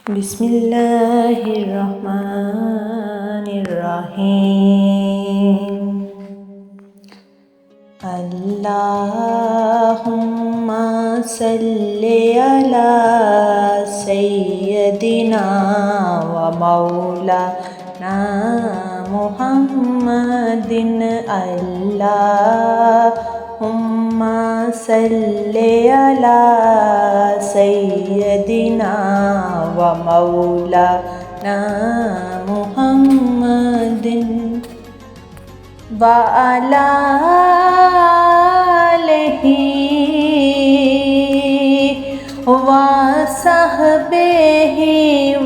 बिस्मिल्लाहिर्रहमानिर्रहीम। अल्लाहुम्मा सल्ली अला सय्यदिना व मौलाना मुहम्मदिन। अल्लाहुम्मा सल्ली अला सय्यदिना व मौलाना मुहम्मदिन व अला आलिहि व सहबिहि व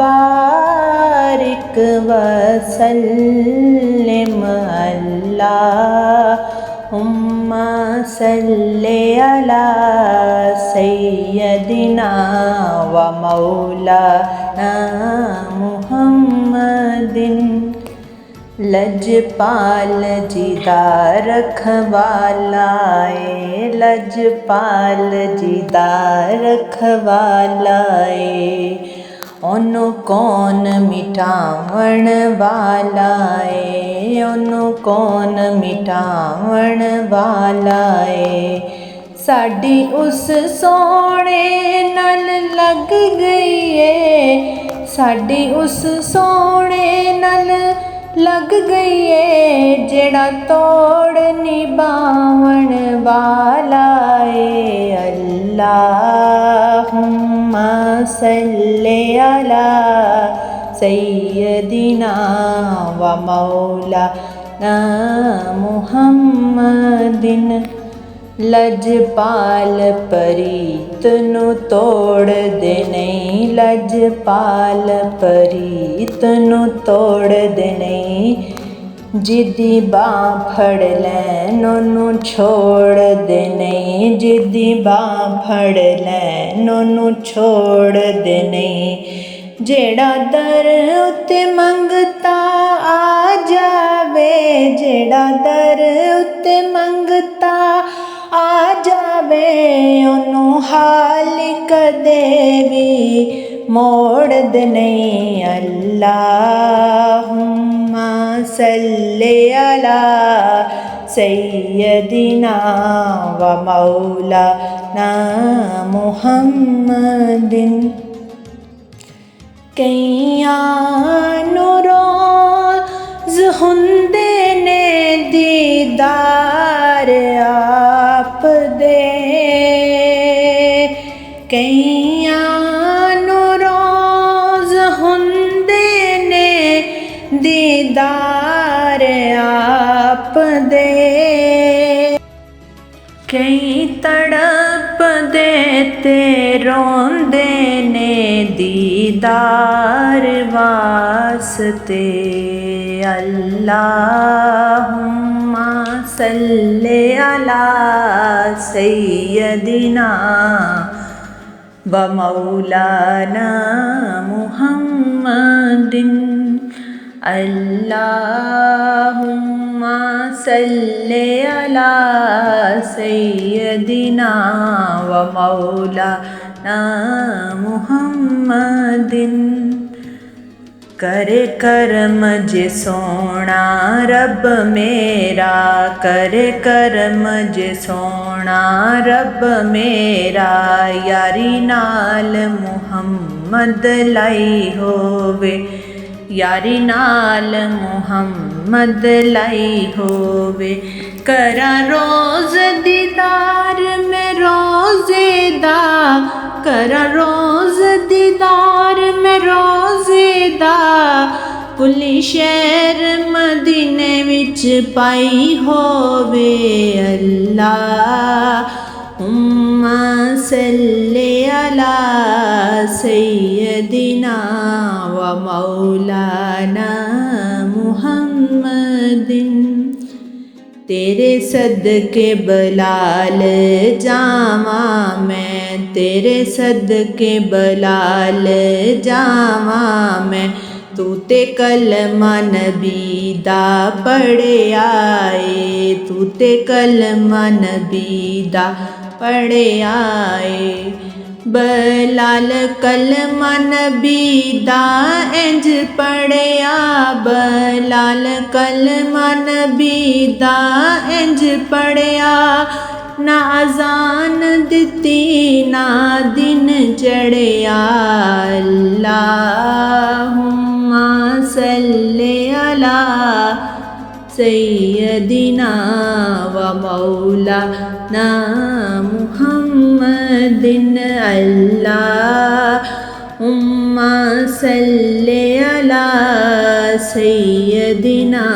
बारिक व सल्लिम। अल्लाहुम्मा सल्ली अला सय्यदिना व मौलाना मुहम्मदिन। लजपाल जीदा रखवालाए, लजपाल जीदा रखवालाए, ओनू कौन मिटावण वालाए, ओनू कौन मिटावण वालाए। साडी उस सोने नाल लग गई है, साडी उस सोने नाल लग गई है, जेड़ा तोड़ निभावण वाला है। अल्लाहुम्मा सल्ली अला सय्यदिना व मौलाना मुहम्मदिन। लजपाल परीत नू तोड़ दे नहीं, लजपाल परीत नू तोड़ दे नहीं, जिदी बाँ फड़ लैन ओनू छोड़ दे नहीं, जिदी बाँ फड़ लैन ओनू छोड़ दे नहीं। जेड़ा दर उत्ते मंगता आ जावे, जेड़ा दर उत्ते मंगता आ जावे, ओनू हाली कदे भी मोड़ दे नहीं। अल्लाहुम्मा सल्ली अला सय्यदिना व मौलाना मुहम्मदिन। कईयां नू रोज़ हुंदे ने दीदार आप दे, कईयां नू रोज़ हुंदे ने दीदार आप दे। कई तड़प दे ते रोंदे ने दीदार वास्ते। अल्लाहुम्मा सल्ली अला सय्यदिना व मौलाना मुहम्मदिन। अल्लाहुम्मा सल्ली अला सय्यदिना व मौलाना मुहम्मदिन। करे करम जे सोना रब मेरा, करे करम जे सोना रब मेरा, यारी नाल मुहम्मद लाई होवे, यारी नाल मुहम्मद लाई होवे। करा रोज़ दीदार में रोज़ेदा, करा रोज़ दीदार में रोज़ेदा, कुली शहर मदीने विच पाई होवे। अल्लाहुम्मा सल्ली अला सय्यदिना व मौलाना मुहम्मदिन। तेरे सदके बलाल जावा मैं, तेरे सदके बलाल जावा मैं, तू ते कलमा नबी दा पढ़िया ए, तू ते कलमा नबी दा पढ़िया ए। बलाल कलमा नबी दा इंज पढ़िया, बलाल कलमा नबी दा इंज पढ़िया। ना अज़ान दिती ना दिन चढ़िया, अल्लाहुम्मा सल्ली अला सय्यदिना व मौलाना मुहम्मदिन, अल्लाहुम्मा सल्ली अला सय्यदिना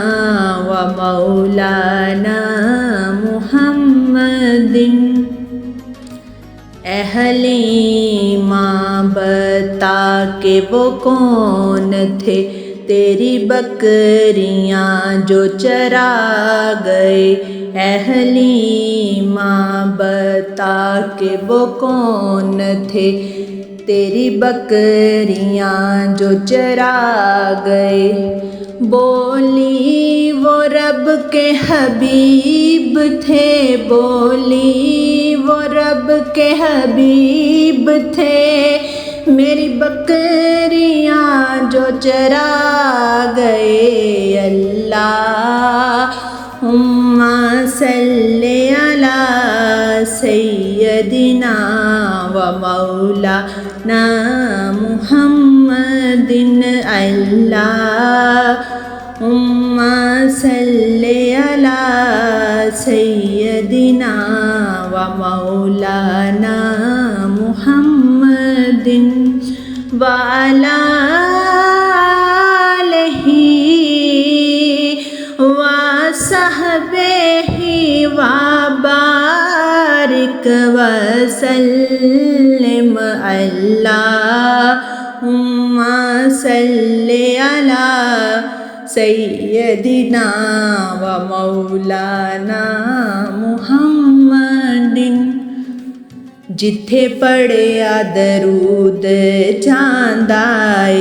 व मौलाना मुहम्मदिन। हलीमा बता के वो कौन थे तेरी बकरियां जो चरा गए, हलीमा बता के वो कौन थे तेरी बकरियां जो चरा गए। बोली वो रब के हबीब थे, बोली वो रब के हबीब थे मेरी बकरियां जो चरा गए, अल्लाहुम्मा सल्ली अला सय्यदिना व मौलाना मुहम्मदिन, अल्लाहुम्मा सल्ली अला सय्यदिना व मौलाना मुहम्मदिन व अला आलिहि व सहबिहि व बारिक व सल्लिम, अल्लाहुम्मा सल्ली अला सय्यदिना व मौलाना मुहम्मदिन। जिथे पढ़िया दरूद जांदा ए,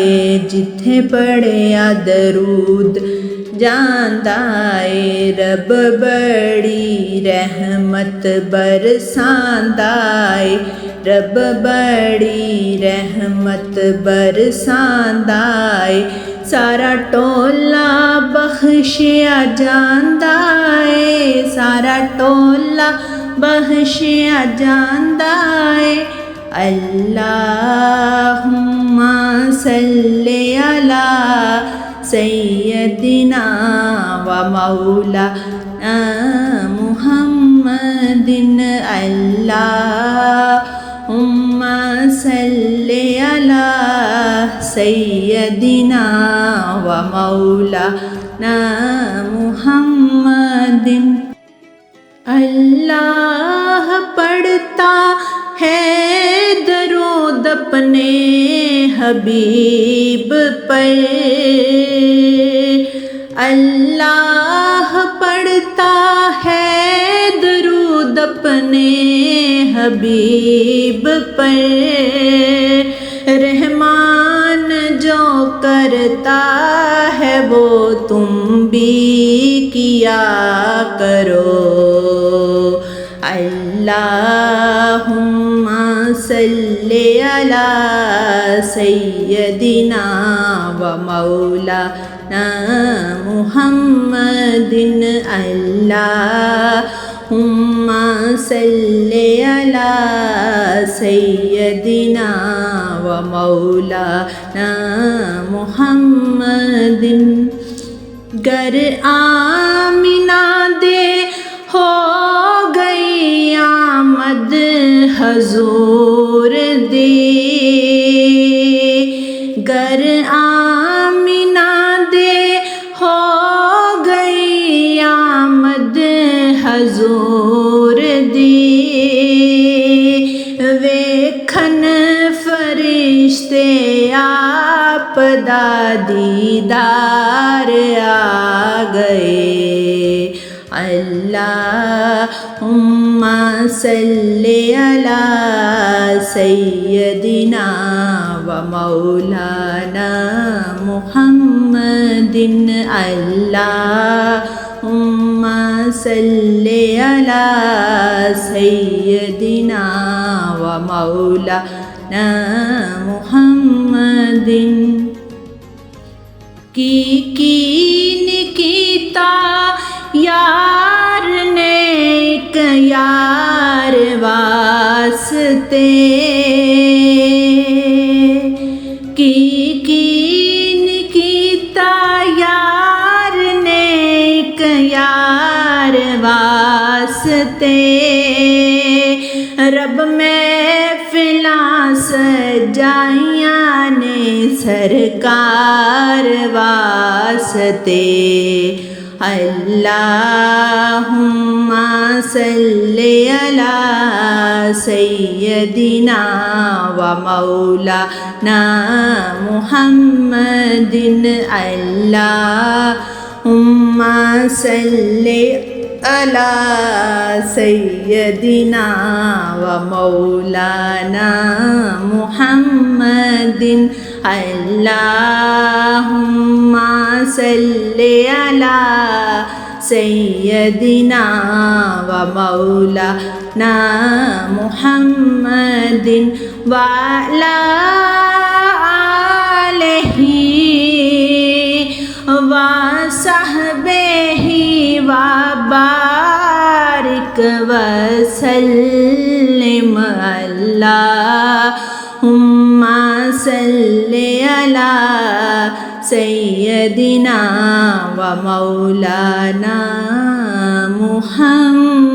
जिथे पढ़िया दरूद जांदा ए, रब बड़ी रहमत बरसांदा ए, रब बड़ी रहमत बरसांदा ए। सारा टोला बख्शिया जांदा ए, सारा टोला बख्शिया जांदा ए, अल्लाहुम्मा सल्ली अला सय्यदिना व मौलाना मुहम्मदिन, अल्लाहुम्मा सल्ली अला सय्यदिना व मौलाना मुहम्मदिन। अल्लाह पढ़ता है दरूद अपने हबीब पर, अल्लाह पढ़ता है दरूद अपने हबीब पर। रहमान जो करता है वो तुम भी किया करो, अल्लाहुम्मा सल्ली अला सय्यदिना व मौलाना मुहम्मदिन, अल्लाहुम्मा सल्ली अला सय्यदिना व मौलाना मुहम्मदिन। गर आमिना दे हो गई आमद हजूर दी, गर आमिना दे हो गई आमद हजूर दी। वेखन फरिश्ते आप दा दीदार आ गए, अल्लाहुम्मा सल्ली अला सय्यदिना व मौलाना मुहम्मदिन, अल्लाहुम्मा सल्ली अला सय्यदिना व मौलाना मुहम्मदिन निकिता यार नेक यार वास्ते निकिता यार नेक यार वास्ते रब महफिलां सजाइयां ने सरकार वास्ते अल्लाहुम्मा सल्ली अला सय्यदिना व मौलाना मुहम्मदिन अल्लाहुम्मा सल्ली अला सय्यदिना व मौलाना मुहम्मदिन अल्लाहुम्मा सल्ली अला सय्यदिना व मौलाना मुहम्मदिन व अला आलिहि व सहबिहि व बारिक व सल्लिम अल्लाहुम्मा सल्ली अला सय्यदिना व मौलाना मुहम्मदिन।